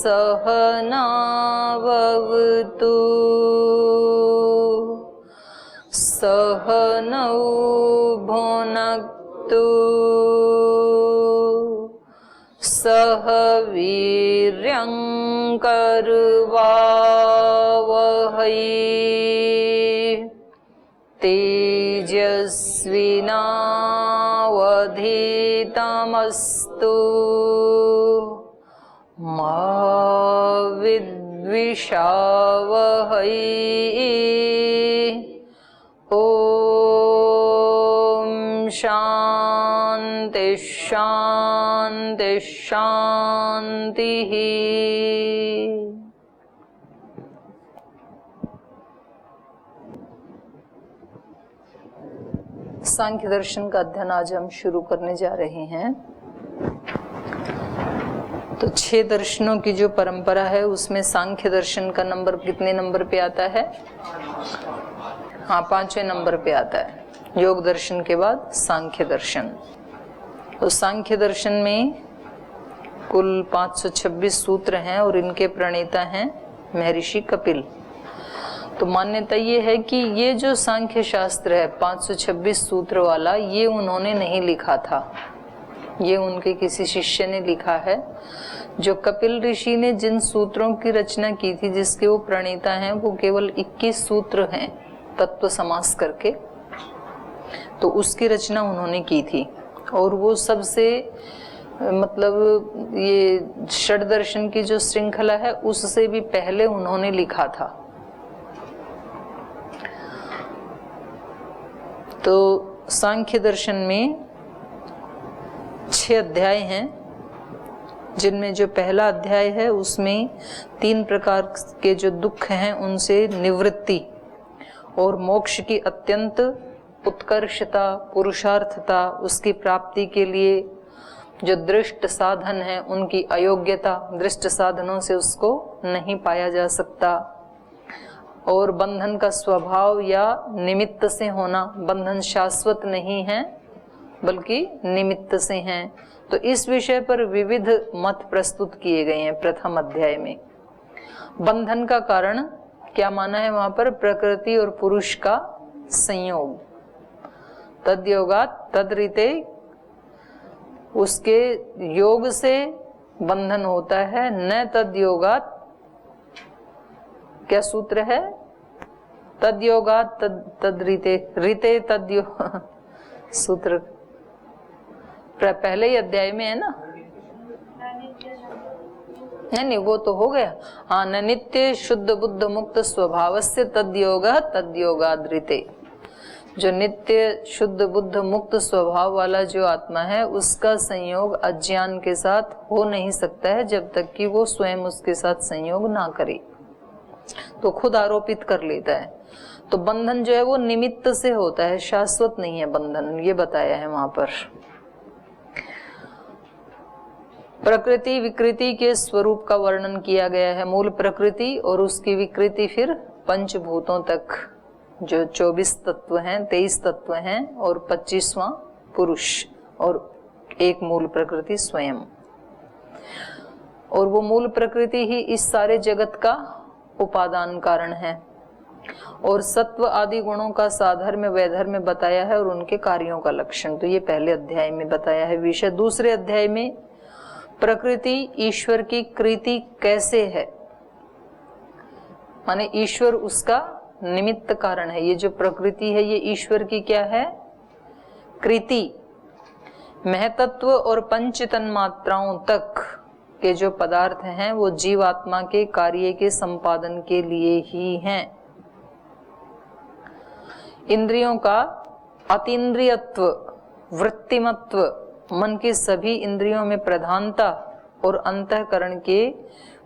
सहनावतु सहनौ भुनक्तु सह वीर्यं करवावहै तेजस्विनावधीतमस्तु मा विद्विषावहै। ओम शांति शांति शांति। सांख्य दर्शन का अध्ययन आज हम शुरू करने जा रहे हैं। तो 6 दर्शनों की जो परंपरा है उसमें सांख्य दर्शन का नंबर कितने नंबर पे आता है? हाँ, 5वें नंबर पे आता है। योग दर्शन के बाद सांख्य दर्शन। तो सांख्य दर्शन में कुल 526 सूत्र हैं और इनके प्रणेता हैं महर्षि कपिल। तो मान्यता ये है कि ये जो सांख्य शास्त्र है 526 सूत्र वाला, ये उन्होंने नहीं लिखा था, ये उनके किसी शिष्य ने लिखा है। जो कपिल ऋषि ने जिन सूत्रों की रचना की थी, जिसके वो प्रणेता हैं, वो केवल 21 सूत्र हैं तत्व समास करके, तो उसकी रचना उन्होंने की थी। और वो सबसे मतलब ये षड दर्शन की जो श्रृंखला है उससे भी पहले उन्होंने लिखा था। तो सांख्य दर्शन में 6 अध्याय हैं, जिनमें जो पहला अध्याय है उसमें 3 प्रकार के जो दुख हैं उनसे निवृत्ति और मोक्ष की अत्यंत उत्कर्षता, पुरुषार्थता, उसकी प्राप्ति के लिए जो दृष्ट साधन है उनकी अयोग्यता, दृष्ट साधनों से उसको नहीं पाया जा सकता, और बंधन का स्वभाव या निमित्त से होना, बंधन शाश्वत नहीं है बल्कि निमित्त से हैं। तो इस विषय पर विविध मत प्रस्तुत किए गए हैं। प्रथम अध्याय में बंधन का कारण क्या माना है वहां पर? प्रकृति और पुरुष का संयोग। तद्योगात तद्रिते, उसके योग से बंधन होता है, न तद्योगात। क्या सूत्र है? तद्योगात तद्रिते, रिते तद्योग सूत्र पहले ही अध्याय में है ना? नहीं, वो तो हो गया। हाँ, न नित्य शुद्ध बुद्ध मुक्त स्वभावस्य तद्योग तद्योगाद्रिते। जो नित्य शुद्ध बुद्ध मुक्त स्वभाव वाला जो आत्मा है उसका संयोग अज्ञान के साथ हो नहीं सकता है जब तक कि वो स्वयं उसके साथ संयोग ना करे, तो खुद आरोपित कर लेता है। तो बंधन जो है वो निमित्त से होता है, शाश्वत नहीं है बंधन, ये बताया है वहां पर। प्रकृति विकृति के स्वरूप का वर्णन किया गया है। मूल प्रकृति और उसकी विकृति फिर पंचभूतों तक, जो 24 तत्व हैं, 23 तत्व हैं और 25वां पुरुष और एक मूल प्रकृति स्वयं। और वो मूल प्रकृति ही इस सारे जगत का उपादान कारण है। और सत्व आदि गुणों का साधर्म वैधर्म बताया है और उनके कार्यों का लक्षण, तो ये पहले अध्याय में बताया है विषय। दूसरे अध्याय में प्रकृति ईश्वर की कृति कैसे है, माने ईश्वर उसका निमित्त कारण है। ये जो प्रकृति है ये ईश्वर की क्या है? कृति। महतत्व और पंच तन्मात्राओं तक के जो पदार्थ हैं वो जीवात्मा के कार्य के संपादन के लिए ही हैं। इंद्रियों का अतीन्द्रियत्व, वृत्तिमत्व, मन की सभी इंद्रियों में प्रधानता और अंतःकरण के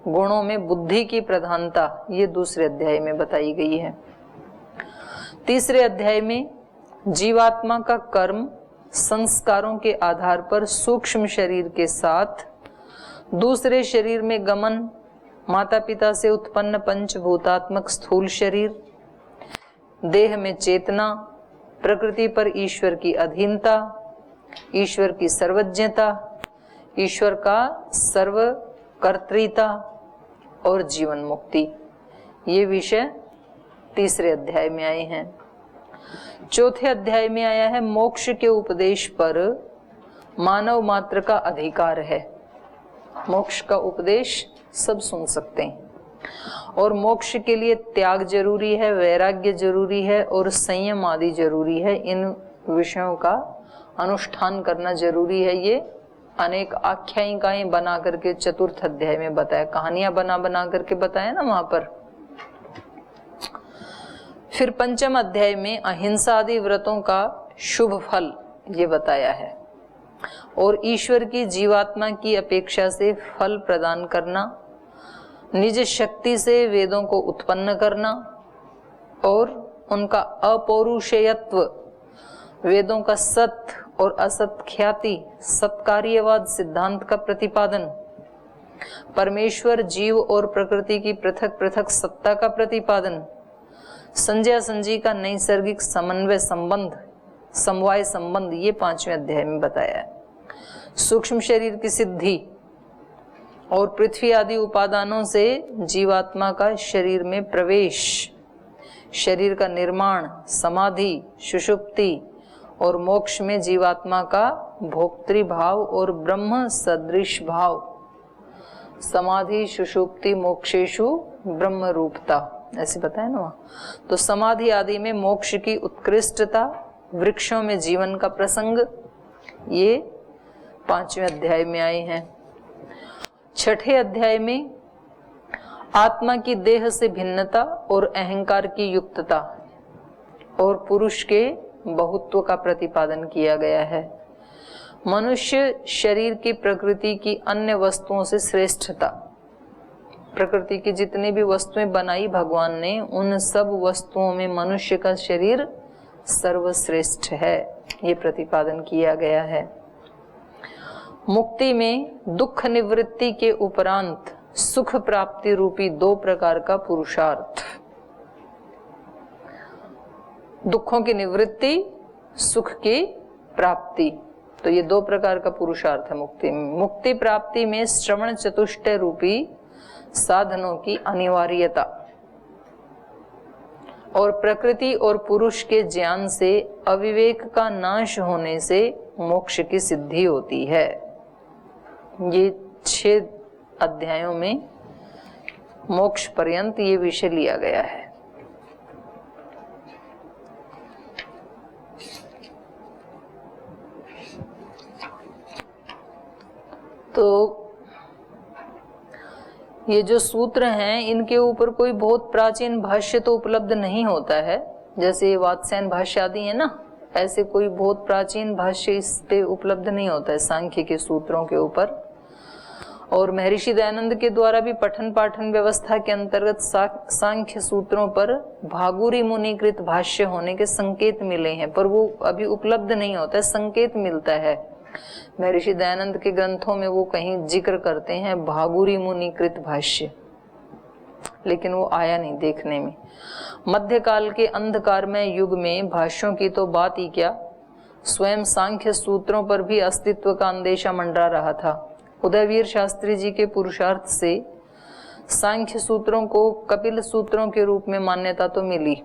गुणों में बुद्धि की प्रधानता, ये दूसरे अध्याय में बताई गई है। तीसरे अध्याय में जीवात्मा का कर्म संस्कारों के आधार पर सूक्ष्म शरीर के साथ दूसरे शरीर में गमन, माता पिता से उत्पन्न पंचभूतात्मक स्थूल शरीर, देह में चेतना, प्रकृति पर ईश्वर की अधीनता, ईश्वर की सर्वज्ञता, ईश्वर का सर्वकर्तृता, और जीवन मुक्ति, ये विषय तीसरे अध्याय में आए हैं। चौथे अध्याय में आया है मोक्ष के उपदेश पर मानव मात्र का अधिकार है। मोक्ष का उपदेश सब सुन सकते हैं और मोक्ष के लिए त्याग जरूरी है, वैराग्य जरूरी है और संयम आदि जरूरी है। इन विषयों का अनुष्ठान करना जरूरी है। ये अनेक आख्यायिकाएं बना करके चतुर्थ अध्याय में बताया, कहानियां बना बना करके बताया ना वहां पर। फिर पंचम अध्याय में अहिंसा आदि व्रतों का शुभ फल ये बताया है और ईश्वर की जीवात्मा की अपेक्षा से फल प्रदान करना, निज शक्ति से वेदों को उत्पन्न करना और उनका अपौरुषेयत्व, वेदों का सत और असत ख्याति, सत्कार्यवाद सिद्धांत का प्रतिपादन, परमेश्वर जीव और प्रकृति की पृथक पृथक सत्ता का प्रतिपादन, संज्ञा संजी का नैसर्गिक समन्वय संबंध, समवाय संबंध, ये पांचवें अध्याय में बताया है। सूक्ष्म शरीर की सिद्धि और पृथ्वी आदि उपादानों से जीवात्मा का शरीर में प्रवेश, शरीर का निर्माण, समाधि, सुषुप्ति और मोक्ष में जीवात्मा का भोक्तृभाव और ब्रह्म सदृश भाव, समाधि सुषुप्ति मोक्षेषु ब्रह्म रूपता, ऐसे बताया ना वहाँ। तो समाधि आदि में मोक्ष की उत्कृष्टता, वृक्षों में जीवन का प्रसंग, ये पांचवें अध्याय में आए हैं। छठे अध्याय में आत्मा की देह से भिन्नता और अहंकार की युक्तता और पुरुष के बहुत्व का प्रतिपादन किया गया है। मनुष्य शरीर की प्रकृति की अन्य वस्तुओं से श्रेष्ठता, प्रकृति की जितनी भी वस्तुएं बनाई भगवान ने, उन सब वस्तुओं में मनुष्य का शरीर सर्वश्रेष्ठ है, ये प्रतिपादन किया गया है। मुक्ति में दुख निवृत्ति के उपरांत सुख प्राप्ति रूपी दो प्रकार का पुरुषार्थ, दुखों की निवृत्ति, सुख की प्राप्ति, तो ये दो प्रकार का पुरुषार्थ है मुक्ति में। मुक्ति प्राप्ति में श्रवण चतुष्टय रूपी साधनों की अनिवार्यता और प्रकृति और पुरुष के ज्ञान से अविवेक का नाश होने से मोक्ष की सिद्धि होती है। ये 6 अध्यायों में मोक्ष पर्यंत ये विषय लिया गया है। तो ये जो सूत्र हैं, इनके ऊपर कोई बहुत प्राचीन भाष्य तो उपलब्ध नहीं होता है, जैसे वात्स्यायन भाष्य आदि है ना, ऐसे कोई बहुत प्राचीन भाष्य इस पे उपलब्ध नहीं होता है सांख्य के सूत्रों के ऊपर। और महर्षि दयानंद के द्वारा भी पठन पाठन व्यवस्था के अंतर्गत सांख्य सूत्रों पर भागुरी मुनिकृत भाष्य होने के संकेत मिले हैं, पर वो अभी उपलब्ध नहीं होता है, संकेत मिलता है। महर्षि दयानंद के ग्रंथों में वो कहीं जिक्र करते हैं भागुरी मुनिकृत भाष्य, लेकिन वो आया नहीं देखने में। मध्यकाल के अंधकारमय युग में भाष्यों की तो बात ही क्या, स्वयं सांख्य सूत्रों पर भी अस्तित्व का अंदेशा मंडरा रहा था। उदयवीर शास्त्री जी के पुरुषार्थ से सांख्य सूत्रों को कपिल सूत्रों के रूप में मान्यता तो मिली,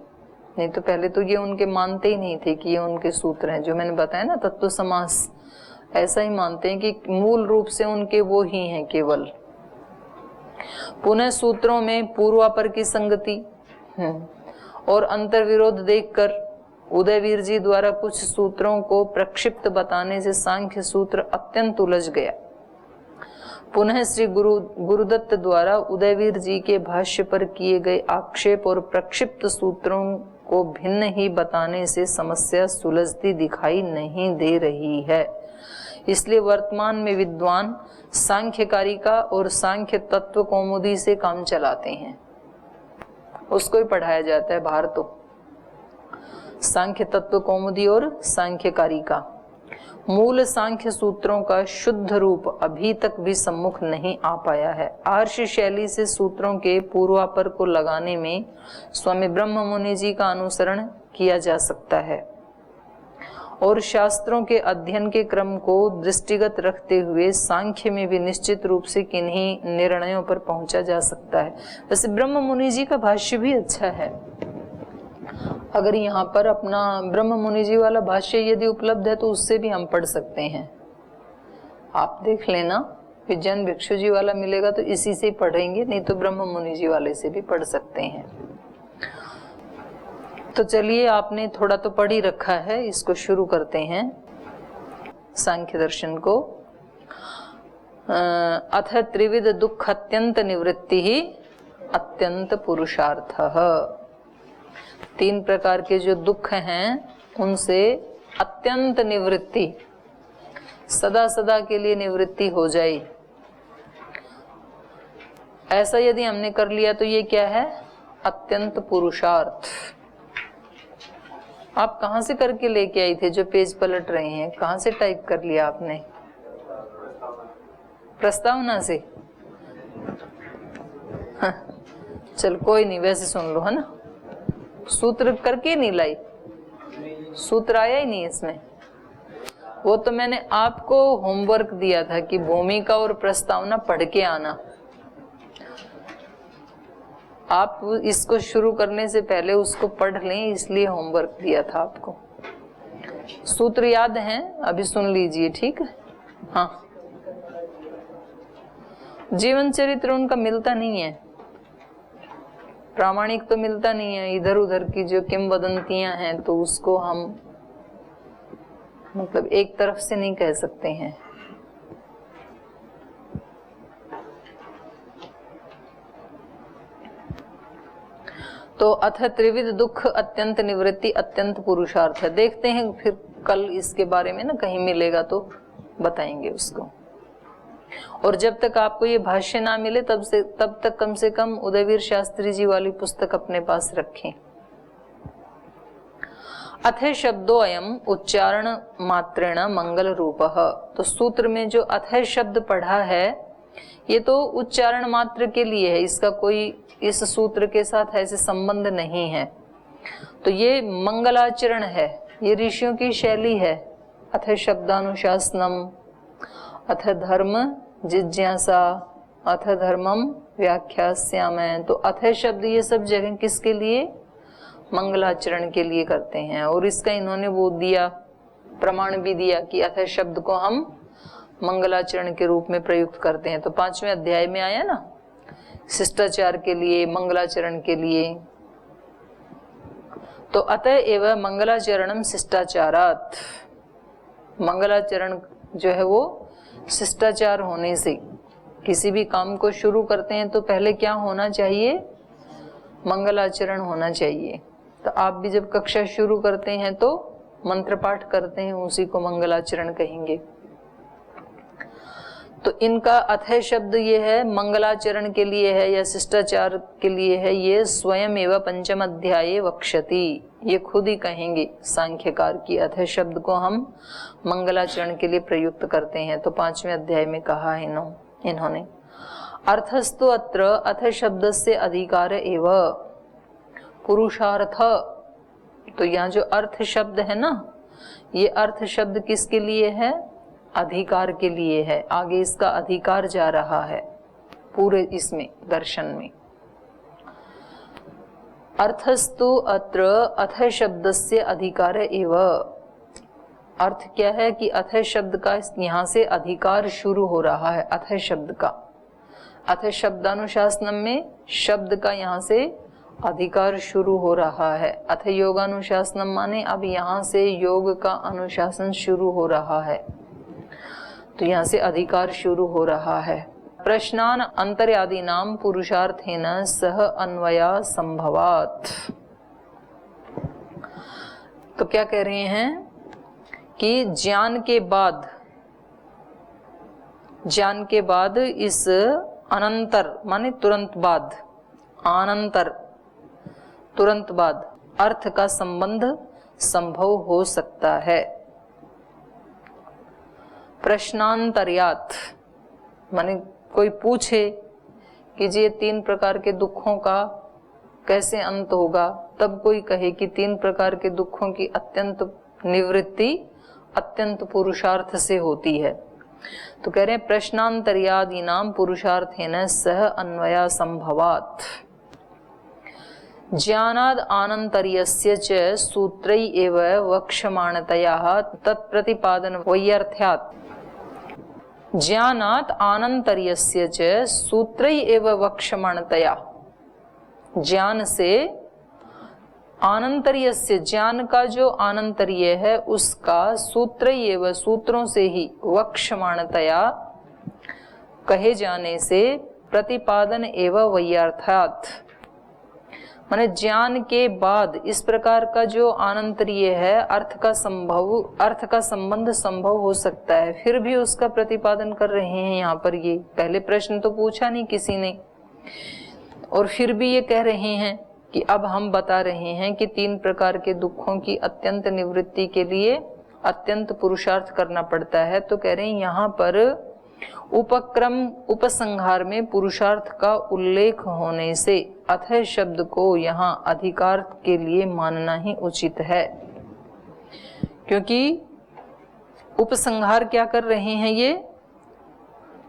नहीं तो पहले तो ये उनके मानते ही नहीं थे कि ये उनके सूत्र हैं। जो मैंने बताया ना तत्व समास, ऐसा ही मानते हैं कि मूल रूप से उनके वो ही हैं केवल। पुनः सूत्रों में पूर्वापर की संगति और अंतर विरोध देखकर उदयवीर जी द्वारा कुछ सूत्रों को प्रक्षिप्त बताने से सांख्य सूत्र अत्यंत उलझ गया। पुनः श्री गुरुदत्त द्वारा उदयवीर जी के भाष्य पर किए गए आक्षेप और प्रक्षिप्त सूत्रों को भिन्न ही बताने से समस्या सुलझती दिखाई नहीं दे रही है। इसलिए वर्तमान में विद्वान सांख्यकारिका और सांख्य तत्व कौमुदी से काम चलाते हैं, उसको ही पढ़ाया जाता है बाहर। तो सांख्य तत्व कौमुदी और सांख्यकारिका, मूल सांख्य सूत्रों का शुद्ध रूप अभी तक भी सम्मुख नहीं आ पाया है। आर्ष शैली से सूत्रों के पूर्वापर को लगाने में स्वामी ब्रह्म मुनि जी का अनुसरण किया जा सकता है और शास्त्रों के अध्ययन के क्रम को दृष्टिगत रखते हुए सांख्य में भी निश्चित रूप से किन्हीं निर्णयों पर पहुंचा जा सकता है। वैसे ब्रह्म मुनि जी का भाष्य भी अच्छा है। अगर यहाँ पर अपना ब्रह्म मुनि जी वाला भाष्य यदि उपलब्ध है तो उससे भी हम पढ़ सकते हैं। आप देख लेना, विज्ञान भिक्षु जी वाला मिलेगा तो इसी से पढ़ेंगे, नहीं तो ब्रह्म मुनि जी वाले से भी पढ़ सकते हैं। तो चलिए, आपने थोड़ा तो पढ़ ही रखा है, इसको शुरू करते हैं सांख्य दर्शन को। अथ त्रिविध दुख अत्यंत निवृत्ति ही अत्यंत पुरुषार्थ। 3 प्रकार के जो दुख हैं उनसे अत्यंत निवृत्ति, सदा सदा के लिए निवृत्ति हो जाए, ऐसा यदि हमने कर लिया तो ये क्या है? अत्यंत पुरुषार्थ। आप कहाँ से करके लेके आई थे जो पेज पलट रहे हैं? कहाँ से टाइप कर लिया आपने? प्रस्तावना से? हाँ, चल कोई नहीं, वैसे सुन लो, है ना। सूत्र करके नहीं लाई, सूत्र आया ही नहीं इसमें। वो तो मैंने आपको होमवर्क दिया था कि भूमिका और प्रस्तावना पढ़ के आना। आप इसको शुरू करने से पहले उसको पढ़ लें, इसलिए होमवर्क दिया था आपको। सूत्र याद हैं? अभी सुन लीजिए, ठीक है? हाँ, जीवन चरित्र उनका मिलता नहीं है, प्रामाणिक तो मिलता नहीं है। इधर उधर की जो किंवदंतियां हैं तो उसको हम मतलब एक तरफ से नहीं कह सकते हैं। तो अथ त्रिविध दुख अत्यंत निवृत्ति अत्यंत पुरुषार्थ है। देखते हैं फिर कल इसके बारे में ना कहीं मिलेगा तो बताएंगे उसको। और जब तक आपको ये भाष्य ना मिले तब तक कम से कम उदयवीर शास्त्री जी वाली पुस्तक अपने पास रखें। अथ शब्दो अयम उच्चारण मात्रेण मंगल रूपः। तो सूत्र में जो अथ शब्द पढ़ा है ये तो उच्चारण मात्र के लिए है, इसका कोई इस सूत्र के साथ ऐसे संबंध नहीं है। तो ये मंगलाचरण है, ये ऋषियों की शैली है। अथ शब्दानुशासनम, अथ धर्म जिज्ञासा, अथ धर्मम व्याख्यास्यामि। तो अथ शब्द ये सब जगह किसके लिए? मंगलाचरण के लिए करते हैं। और इसका इन्होंने वो दिया, प्रमाण भी दिया कि अथ शब्द को हम मंगलाचरण के रूप में प्रयुक्त करते हैं। तो 5वें अध्याय में आया ना, शिष्टाचार के लिए, मंगलाचरण के लिए। तो अतः एवं मंगलाचरणम शिष्टाचारात्, मंगलाचरण जो है वो शिष्टाचार होने से, किसी भी काम को शुरू करते हैं तो पहले क्या होना चाहिए? मंगलाचरण होना चाहिए। तो आप भी जब कक्षा शुरू करते हैं तो मंत्र पाठ करते हैं, उसी को मंगलाचरण कहेंगे। तो इनका अथय शब्द ये है, मंगलाचरण के लिए है या शिष्टाचार के लिए है। ये स्वयं एवं 5म अध्याये वक्षति, ये खुद ही कहेंगे सांख्यकार की अथय शब्द को हम मंगलाचरण के लिए प्रयुक्त करते हैं। तो 5वें अध्याय में कहा है इन्होंने। अर्थस्तु अत्र अथ शब्द से अधिकार एव पुरुषार्थ। तो यहाँ जो अर्थ शब्द है ना, ये अर्थ शब्द किसके लिए है? अधिकार के लिए है। आगे इसका अधिकार जा रहा है पूरे इसमें दर्शन में। अर्थस्तु अत्र अथ शब्द से अधिकार एव। अर्थ क्या है कि अथ शब्द का यहाँ से अधिकार शुरू हो रहा है। अथ शब्द का, अथ शब्दानुशासनम में शब्द का यहाँ से अधिकार शुरू हो रहा है। अथ योगानुशासनम माने अब यहाँ से योग का अनुशासन शुरू हो रहा है। तो यहाँ से अधिकार शुरू हो रहा है। प्रश्नान अंतर्यादि नाम पुरुषार्थेन सह अन्वया संभवात। तो क्या कह रहे हैं कि ज्ञान के बाद इस अनंतर माने तुरंत बाद, अनंतर तुरंत बाद अर्थ का संबंध संभव हो सकता है। प्रश्नांतर्यात माने कोई पूछे कि ये 3 प्रकार के दुखों का कैसे अंत होगा, तब कोई कहे कि 3 प्रकार के दुखों की अत्यंत निवृत्ति अत्यंत पुरुषार्थ से होती है। तो कह रहे हैं प्रश्नांतर्यादि नाम पुरुषार्थेन सह अन्वया संभवात् ज्ञानाद आनंतर्यस्य च सूत्रै एव वक्ष्यमाणतया तत्प्रतिपादन वैयर्थ्यात् ज्ञानात् आनंतर्यस्य च सूत्रै एव वक्ष्यमाणतया, ज्ञान से आनंतर्यस्य, ज्ञान का जो आनंतर्य है उसका सूत्रै एव, सूत्रों से ही, वक्ष्यमाणतया कहे जाने से, प्रतिपादन एव वैयर्थात् माने ज्ञान के बाद इस प्रकार का जो आनंतर्य है अर्थ का संबंध संभव हो सकता है, फिर भी उसका प्रतिपादन कर रहे हैं यहाँ पर। ये पहले प्रश्न तो पूछा नहीं किसी ने, और फिर भी ये कह रहे हैं कि अब हम बता रहे हैं कि 3 प्रकार के दुखों की अत्यंत निवृत्ति के लिए अत्यंत पुरुषार्थ करना पड़ता है। तो कह रहे हैं यहाँ पर उपक्रम उपसंहार में पुरुषार्थ का उल्लेख होने से अथः शब्द को यहाँ अधिकार के लिए मानना ही उचित है, क्योंकि उपसंहार क्या कर रहे हैं, ये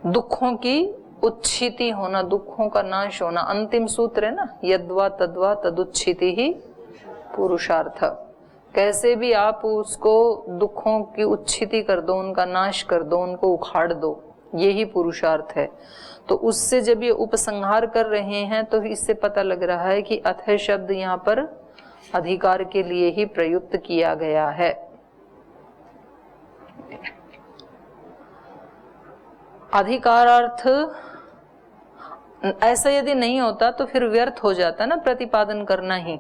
दुखों की उच्छिति होना, दुखों का नाश होना, अंतिम सूत्र है ना, यद्वा तद्वा तदुच्छिति ही पुरुषार्थ। कैसे भी आप उसको दुखों की उच्छिति कर दो, उनका नाश कर दो, उनको उखाड़ दो, यही पुरुषार्थ है। तो उससे जब ये उपसंहार कर रहे हैं तो इससे पता लग रहा है कि अथः शब्द यहाँ पर अधिकार के लिए ही प्रयुक्त किया गया है। अधिकारार्थ ऐसा यदि नहीं होता तो फिर व्यर्थ हो जाता ना प्रतिपादन करना ही।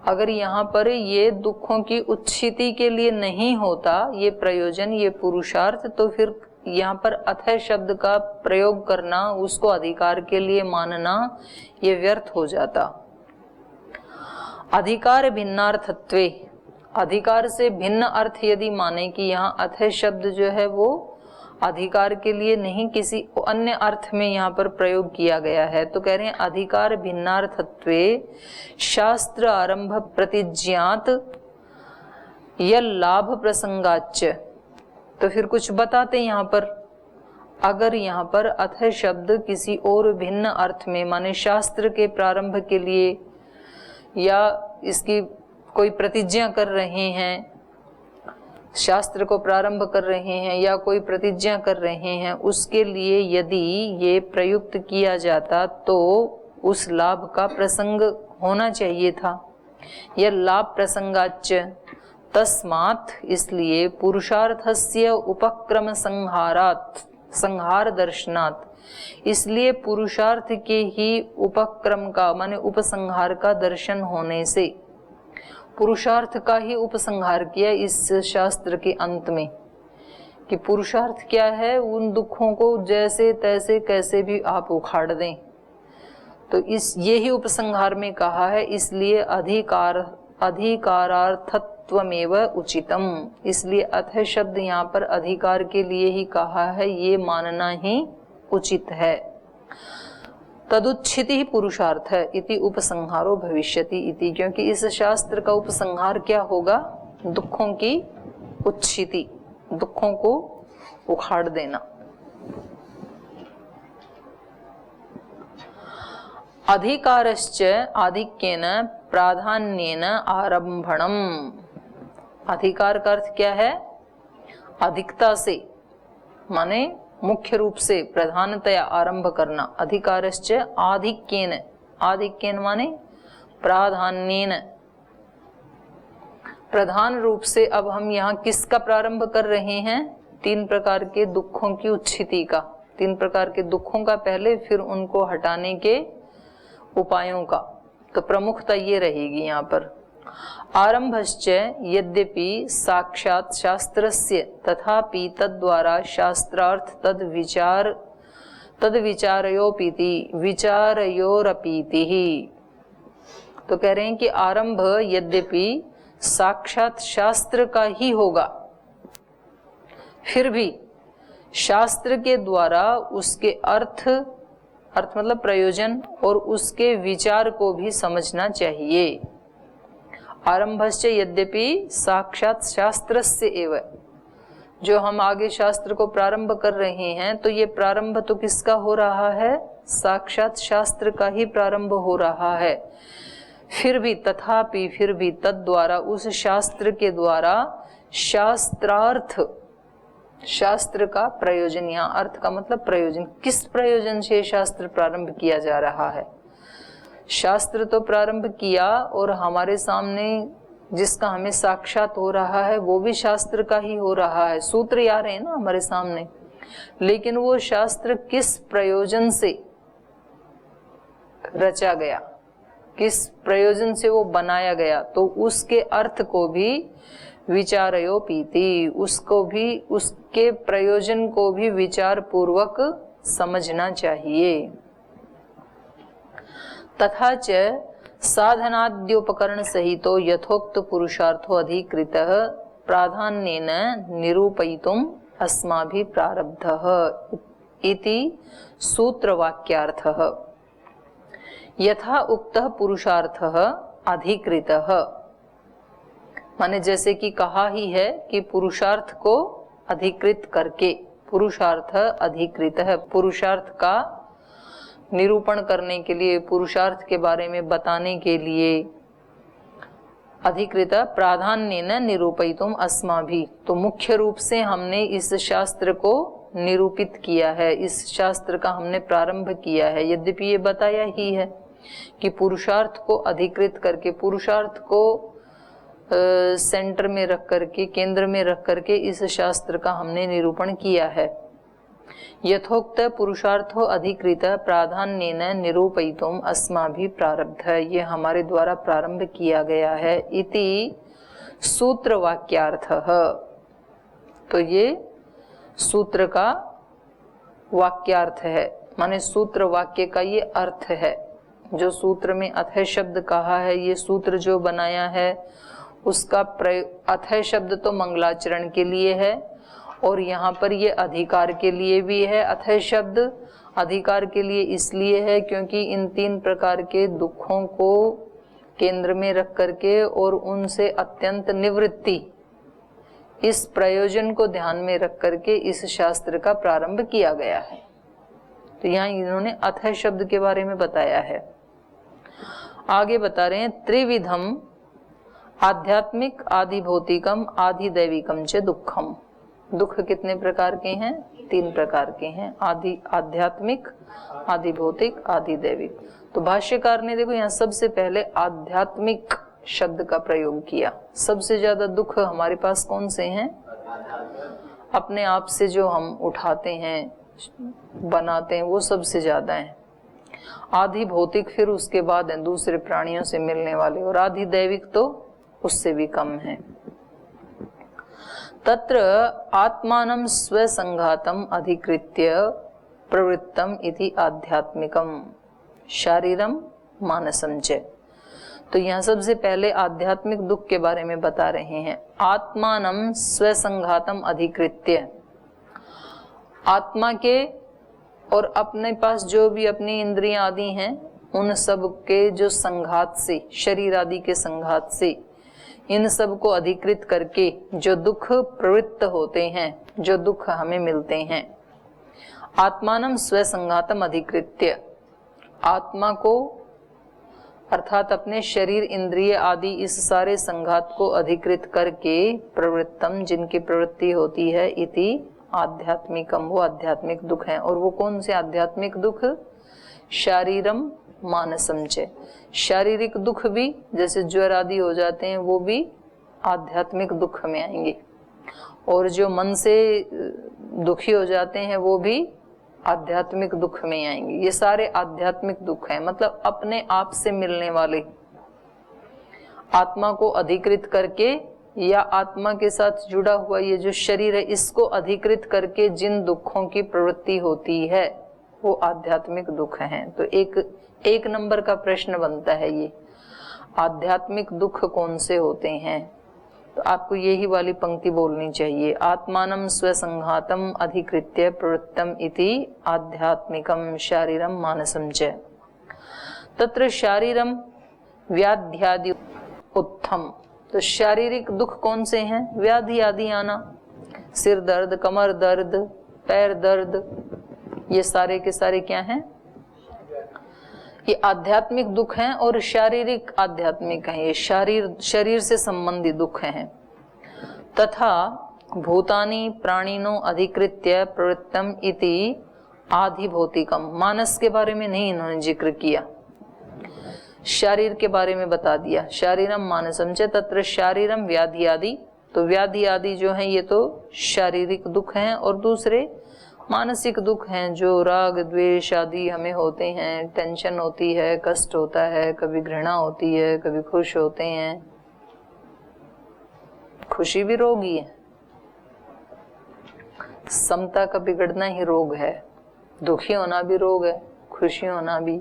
अगर यहाँ पर ये दुखों की उच्छिति के लिए नहीं होता ये प्रयोजन, ये पुरुषार्थ, तो फिर यहाँ पर अथः शब्द का प्रयोग करना, उसको अधिकार के लिए मानना, ये व्यर्थ हो जाता। अधिकार भिन्नार्थत्वे, अधिकार से भिन्न अर्थ यदि माने कि यहाँ अथः शब्द जो है वो अधिकार के लिए नहीं किसी अन्य अर्थ में यहाँ पर प्रयोग किया गया है, तो कह रहे हैं अधिकार भिन्नार्थत्वे शास्त्र आरंभ प्रतिज्ञात यल लाभ प्रसंगाच्च। तो फिर कुछ बताते यहाँ पर, अगर यहाँ पर अथः शब्द किसी और भिन्न अर्थ में माने शास्त्र के प्रारंभ के लिए या इसकी कोई प्रतिज्ञा कर रहे हैं, शास्त्र को प्रारंभ कर रहे हैं या कोई प्रतिज्ञा कर रहे हैं, उसके लिए यदि ये प्रयुक्त किया जाता तो उस लाभ का प्रसंग होना चाहिए था। यह लाभ प्रसंगाच्च तस्मात्, इसलिए पुरुषार्थस्य उपक्रम संहारात्, संहार दर्शनात्, इसलिए पुरुषार्थ के ही उपक्रम का माने उपसंहार का दर्शन होने से पुरुषार्थ का ही उपसंहार किया इस शास्त्र के अंत में, कि पुरुषार्थ क्या है, उन दुखों को जैसे तैसे कैसे भी आप उखाड़ दें। तो इस ये ही उपसंहार में कहा है, इसलिए अधिकारार्थत्वमेव उचितम, इसलिए अथः शब्द यहाँ पर अधिकार के लिए ही कहा है, ये मानना ही उचित है। तदुच्छिति ही पुरुषार्थ है इति उपसंहारो भविष्यति इति, क्योंकि इस शास्त्र का उपसंहार क्या होगा, दुखों की उच्छिति, दुखों को उखाड़ देना। अधिकारश्च आधिक्येन प्राधान्येन आरंभणम, अधिकार का अर्थ क्या है, अधिकता से माने मुख्य रूप से प्रधानतया आरंभ करना। अधिकारश्च आधिक्येन, आधिक्येन माने प्राधान्येन, प्रधान रूप से। अब हम यहाँ किसका प्रारंभ कर रहे हैं, 3 प्रकार के दुखों की उच्छिति का, 3 प्रकार के दुखों का पहले, फिर उनको हटाने के उपायों का। तो प्रमुखता ये रहेगी यहाँ पर। आरंभश्च यद्यपि साक्षात् शास्त्रस्य तथापि तद्वारा शास्त्रार्थ तद्विचारयोपीति विचारयोरपीति ही। तो कह रहे हैं कि आरंभ यद्यपि साक्षात शास्त्र का ही होगा, फिर भी शास्त्र के द्वारा उसके अर्थ मतलब प्रयोजन और उसके विचार को भी समझना चाहिए। आरंभश्च यद्यपि साक्षात शास्त्रस्य एव, जो हम आगे शास्त्र को प्रारंभ कर रहे हैं तो ये प्रारंभ तो किसका हो रहा है? साक्षात शास्त्र का ही प्रारंभ हो रहा है। फिर भी तथापि फिर भी तद द्वारा, उस शास्त्र के द्वारा शास्त्रार्थ, शास्त्र का प्रयोजन, यहाँ अर्थ का मतलब प्रयोजन, किस प्रयोजन से शास्त्र प्रारंभ किया जा रहा है? शास्त्र तो प्रारंभ किया और हमारे सामने जिसका हमें साक्षात हो रहा है वो भी शास्त्र का ही हो रहा है। सूत्र आ रहे हैं ना हमारे सामने, लेकिन वो शास्त्र किस प्रयोजन से रचा गया, किस प्रयोजन से वो बनाया गया, तो उसके अर्थ को भी विचारयो पीति, उसको भी, उसके प्रयोजन को भी विचार पूर्वक समझना चाहिए। तथा च साधनाद्योपकरण सहितो यथोक्त पुरुषार्थो अधिकृतः प्राधान्येन निरूपयितुम् अस्माभिः प्रारब्धः इति सूत्रवाक्यार्थः। यथा उक्तः पुरुषार्थः अधिकृतः, माने जैसे कि कहा ही है कि पुरुषार्थ को अधिकृत करके, पुरुषार्थ अधिकृत है, पुरुषार्थ का निरूपण करने के लिए, पुरुषार्थ के बारे में बताने के लिए अधिकृत प्राधान्येन निरूपयितुम् अस्माभिः, तो मुख्य रूप से हमने इस शास्त्र को निरूपित किया है, इस शास्त्र का हमने प्रारंभ किया है। यद्यपि ये बताया ही है कि पुरुषार्थ को अधिकृत करके, पुरुषार्थ को सेंटर में रख करके, केंद्र में रख करके इस शास्त्र का हमने निरूपण किया है। यथोक्त पुरुषार्थो अधिकृत प्राधान्येन निरूपयितुम् अस्माभिः प्रारब्धः, ये हमारे द्वारा प्रारंभ किया गया है। इति सूत्र वाक्यार्थः, तो ये सूत्र का वाक्यार्थ है, माने सूत्र वाक्य का ये अर्थ है। जो सूत्र में अथय शब्द कहा है, ये सूत्र जो बनाया है उसका अथय शब्द तो मंगलाचरण के लिए है और यहाँ पर ये अधिकार के लिए भी है। अथय शब्द अधिकार के लिए इसलिए है क्योंकि इन तीन प्रकार के दुखों को केंद्र में रख करके और उनसे अत्यंत निवृत्ति, इस प्रयोजन को ध्यान में रख करके इस शास्त्र का प्रारंभ किया गया है। तो यहाँ इन्होंने अथय शब्द के बारे में बताया है। आगे बता रहे हैं त्रिविधम आध्यात्मिक आदि भौतिकम आदि दैविकम च दुखम। दुख कितने प्रकार के हैं? 3 प्रकार के हैं, आदि आध्यात्मिक, आदि भौतिक, आदि दैविक। तो भाष्यकार ने देखो यहाँ सबसे पहले आध्यात्मिक शब्द का प्रयोग किया। सबसे ज्यादा दुख हमारे पास कौन से हैं? अपने आप से जो हम उठाते हैं, बनाते हैं, वो सबसे ज्यादा है। आदि भौतिक फिर उसके बाद है दूसरे प्राणियों से मिलने वाले, और आदि दैविक तो उससे भी कम है। तत्र आत्मानं स्वसंघातम अधिकृत्य प्रवृत्तम इति आध्यात्मिकम शारीरम मानसम च। तो यहाँ सबसे पहले आध्यात्मिक दुख के बारे में बता रहे हैं। आत्मानं स्वसंघातम अधिकृत्य, आत्मा के और अपने पास जो भी अपनी इंद्रियां आदि हैं उन सब के जो संघात से, शरीर आदि के संघात से, इन सब को अधिकृत करके जो दुख प्रवृत्त होते हैं, जो दुख हमें मिलते हैं। आत्मानं स्वसंघातम अधिकृत्य, आत्मा को अर्थात अपने शरीर, इंद्रिय आदि इस सारे संघात को अधिकृत करके प्रवृत्तम, जिनकी प्रवृत्ति होती है, इति आध्यात्मिकम, वो आध्यात्मिक दुख है। और वो कौन से आध्यात्मिक दुख? शारीरम मानसम च, शारीरिक दुख भी जैसे ज्वर आदि हो जाते हैं वो भी आध्यात्मिक दुख में आएंगे, और जो मन से दुखी हो जाते हैं वो भी आध्यात्मिक दुख में आएंगे। ये सारे आध्यात्मिक दुख हैं, मतलब अपने आप से मिलने वाले, आत्मा को अधिकृत करके या आत्मा के साथ जुड़ा हुआ ये जो शरीर है इसको अधिकृत करके जिन दुखों की प्रवृत्ति होती है वो आध्यात्मिक दुख हैं। तो एक नंबर का प्रश्न बनता है ये, आध्यात्मिक दुख कौन से होते हैं? तो आपको यही वाली पंक्ति बोलनी चाहिए, आत्मानं स्वसंघातम अधिकृत्य प्रवृत्तम इति आध्यात्मिकम शारीरम मानसम च। तत्र शारीरम व्याध्यादि उत्थम। तो शारीरिक दुख कौन से हैं? व्याधि आदि आना, सिर दर्द, कमर दर्द, पैर दर्द, ये सारे के सारे क्या हैं? ये आध्यात्मिक दुख हैं और शारीरिक आध्यात्मिक हैं, ये शरीर से संबंधित दुख हैं। तथा भूतानि प्राणिनो अधिकृत्य प्रवृत्तम इति आधिभौतिकम। मानस के बारे में नहीं इन्होंने जिक्र किया, शरीर के बारे में बता दिया। शारीरम मानसम च तत्र शारीरम व्याधि आदि। तो व्याधि आदि जो हैं ये तो शारीरिक दुख हैं, और दूसरे मानसिक दुख हैं जो राग द्वेष आदि हमें होते हैं। टेंशन होती है, कष्ट होता है, कभी घृणा होती है, कभी खुश होते हैं। खुशी भी रोग ही है, समता का बिगड़ना ही रोग है, दुखी होना भी रोग है, खुशी होना भी,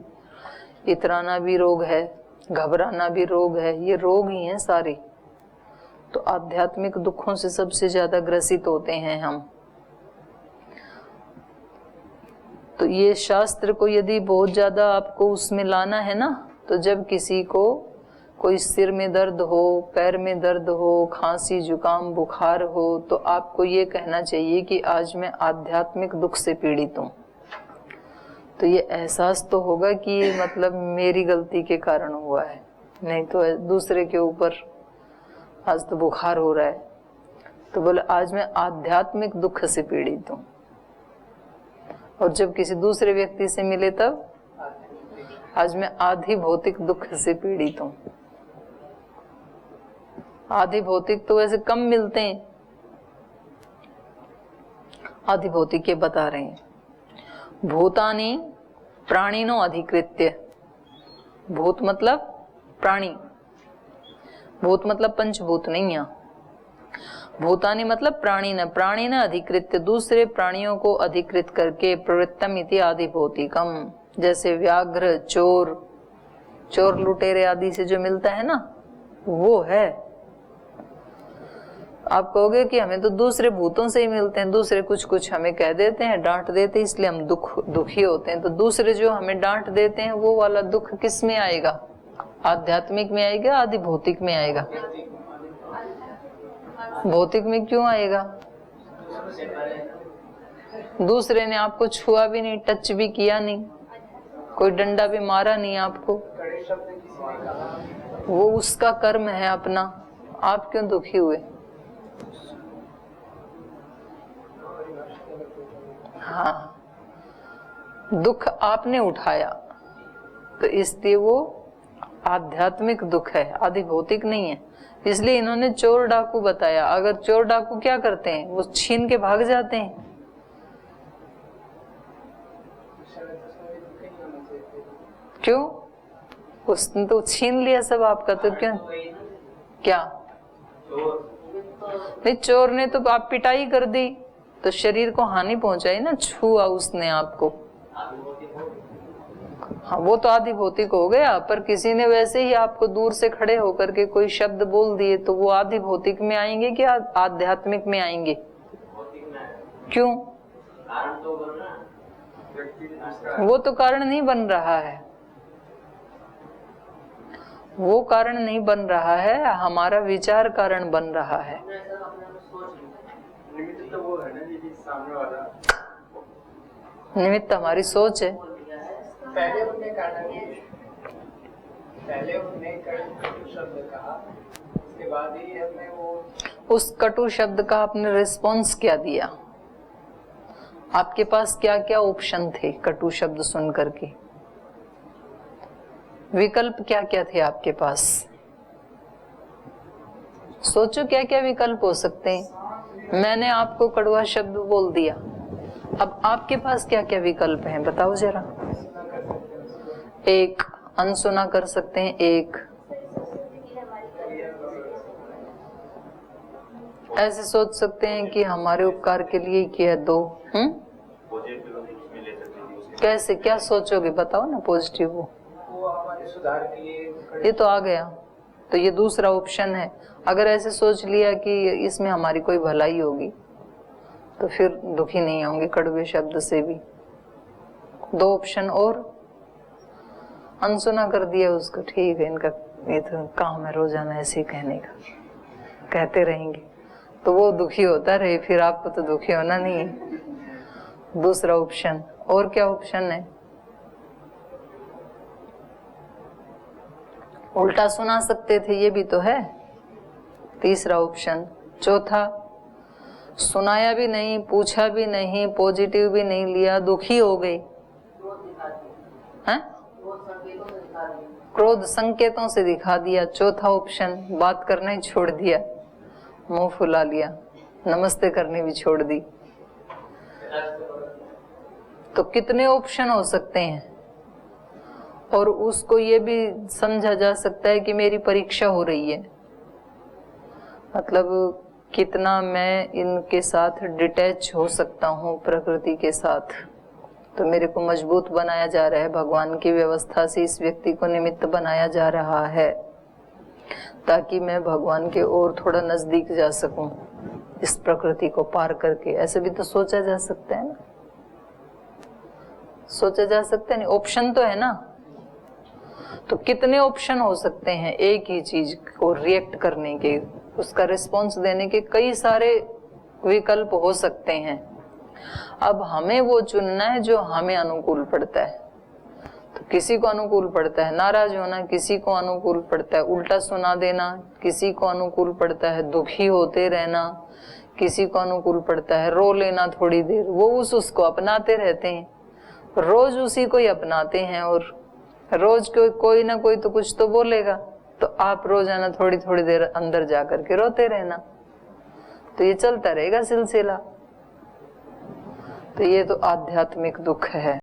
इतराना भी रोग है, घबराना भी रोग है, ये रोग ही हैं सारे। तो आध्यात्मिक दुखों से सबसे ज्यादा ग्रसित होते हैं हम। तो ये शास्त्र को यदि बहुत ज्यादा आपको उसमें लाना है ना, तो जब किसी को कोई सिर में दर्द हो, पैर में दर्द हो, खांसी जुकाम बुखार हो, तो आपको ये कहना चाहिए कि आज मैं आध्यात्मिक दुख से पीड़ित हूँ। तो ये एहसास तो होगा कि ये मतलब मेरी गलती के कारण हुआ है, नहीं तो दूसरे के ऊपर आज तो बुखार हो रहा है, तो बोले आज मैं आध्यात्मिक दुख से पीड़ित हूँ। और जब किसी दूसरे व्यक्ति से मिले तब आज मैं आधि भौतिक दुख से पीड़ित हूँ। आधि भौतिक तो वैसे कम मिलते हैं, आधि भौतिक ये बता रहे हैं। भूतानि प्राणिनो अधिकृत्य। भूत मतलब प्राणी, भूत मतलब पंचभूत नहीं है। भूतानि मतलब प्राणी न अधिकृत्य, दूसरे प्राणियों को अधिकृत करके, प्रवृत्तम इति आदि भौतिकम। जैसे व्याघ्र, चोर लुटेरे आदि से जो मिलता है ना, वो है। आप कहोगे कि हमें तो दूसरे भूतों से ही मिलते हैं, दूसरे कुछ हमें कह देते हैं, डांट देते हैं, इसलिए हम दुखी होते हैं। तो दूसरे जो हमें डांट देते हैं वो वाला दुख किस में आएगा? आध्यात्मिक में आएगा, आदि भौतिक में आएगा? भौतिक में क्यों आएगा? दूसरे ने आपको छुआ भी नहीं, टच भी किया नहीं, कोई डंडा भी मारा नहीं आपको, वो उसका कर्म है अपना, आप क्यों दुखी हुए? हाँ, दुख आपने उठाया, तो इसलिए वो आध्यात्मिक दुख है, आदि भौतिक नहीं है। इसलिए इन्होंने चोर डाकू बताया। अगर चोर डाकू क्या करते हैं? वो छीन के भाग जाते हैं। क्यों? उसने तो छीन लिया सब आपका, तो क्यों? क्या नहीं, चोर ने तो आप पिटाई कर दी, तो शरीर को हानि पहुंचाई ना, छुआ उसने आपको। हाँ, वो तो आदि भौतिक हो गया। पर किसी ने वैसे ही आपको दूर से खड़े होकर के कोई शब्द बोल दिए, तो वो आदि भौतिक में आएंगे कि आध्यात्मिक में आएंगे? क्यों? वो तो कारण नहीं बन रहा है, वो कारण नहीं बन रहा है, हमारा विचार कारण बन रहा है। निमित्त तो वो है ना जी, सामने वाला निमित्त हमारी सोच है। पहले उन्हें कटु शब्द कहा, उसके बाद ही हमने वो उस कटु शब्द का आपने रिस्पॉन्स क्या दिया? आपके पास क्या क्या ऑप्शन थे कटु शब्द सुन करके? विकल्प क्या क्या थे आपके पास? सोचो क्या क्या विकल्प हो सकते हैं। मैंने आपको कड़वा शब्द बोल दिया, अब आपके पास क्या क्या विकल्प हैं बताओ जरा। एक, अनसुना कर सकते हैं। एक, ऐसे सोच सकते हैं कि हमारे उपकार के लिए किया। दो, कैसे क्या सोचोगे बताओ ना? पॉजिटिव वो हमारे सुधार के लिए, ये तो आ गया, तो ये दूसरा ऑप्शन है। अगर ऐसे सोच लिया कि इसमें हमारी कोई भलाई होगी, तो फिर दुखी नहीं होंगे कड़वे शब्द से भी। दो ऑप्शन और, अनसुना कर दिया उसको, ठीक है, इनका ये तो काम है रोजाना ऐसे ही कहने का, कहते रहेंगे तो वो दुखी होता रहे, फिर आपको तो दुखी होना नहीं है। दूसरा ऑप्शन, और क्या ऑप्शन है? उल्टा सुना सकते थे, ये भी तो है तीसरा ऑप्शन। चौथा, सुनाया भी नहीं, पूछा भी नहीं, पॉजिटिव भी नहीं लिया, दुखी हो गई, हैं? क्रोध संकेतों से दिखा दिया। चौथा ऑप्शन, बात करना ही छोड़ दिया, मुंह फुला लिया, नमस्ते करनी भी छोड़ दी। तो कितने ऑप्शन हो सकते हैं? और उसको ये भी समझा जा सकता है कि मेरी परीक्षा हो रही है, मतलब कितना मैं इनके साथ डिटैच हो सकता हूँ प्रकृति के साथ। तो मेरे को मजबूत बनाया जा रहा है, भगवान की व्यवस्था से इस व्यक्ति को निमित्त बनाया जा रहा है ताकि मैं भगवान के और थोड़ा नजदीक जा सकूं इस प्रकृति को पार करके। ऐसे भी तो सोचा जा सकता है ना, सोचा जा सकता है नहीं? ऑप्शन तो है ना। तो कितने ऑप्शन हो सकते हैं एक ही चीज को रिएक्ट करने के, उसका रिस्पॉन्स देने के कई सारे विकल्प हो सकते हैं। अब हमें वो चुनना है जो हमें अनुकूल पड़ता है। तो किसी को अनुकूल पड़ता है नाराज होना, किसी को अनुकूल पड़ता है उल्टा सुना देना, किसी को अनुकूल पड़ता है दुखी होते रहना, किसी को अनुकूल पड़ता है रो लेना थोड़ी देर। वो उसको अपनाते रहते हैं, रोज उसी को ही अपनाते हैं और रोज कोई ना कोई तो कुछ तो बोलेगा, तो आप रोजाना थोड़ी थोड़ी देर अंदर जाकर के रोते रहना, तो ये चलता रहेगा सिलसिला। तो ये तो आध्यात्मिक दुख है।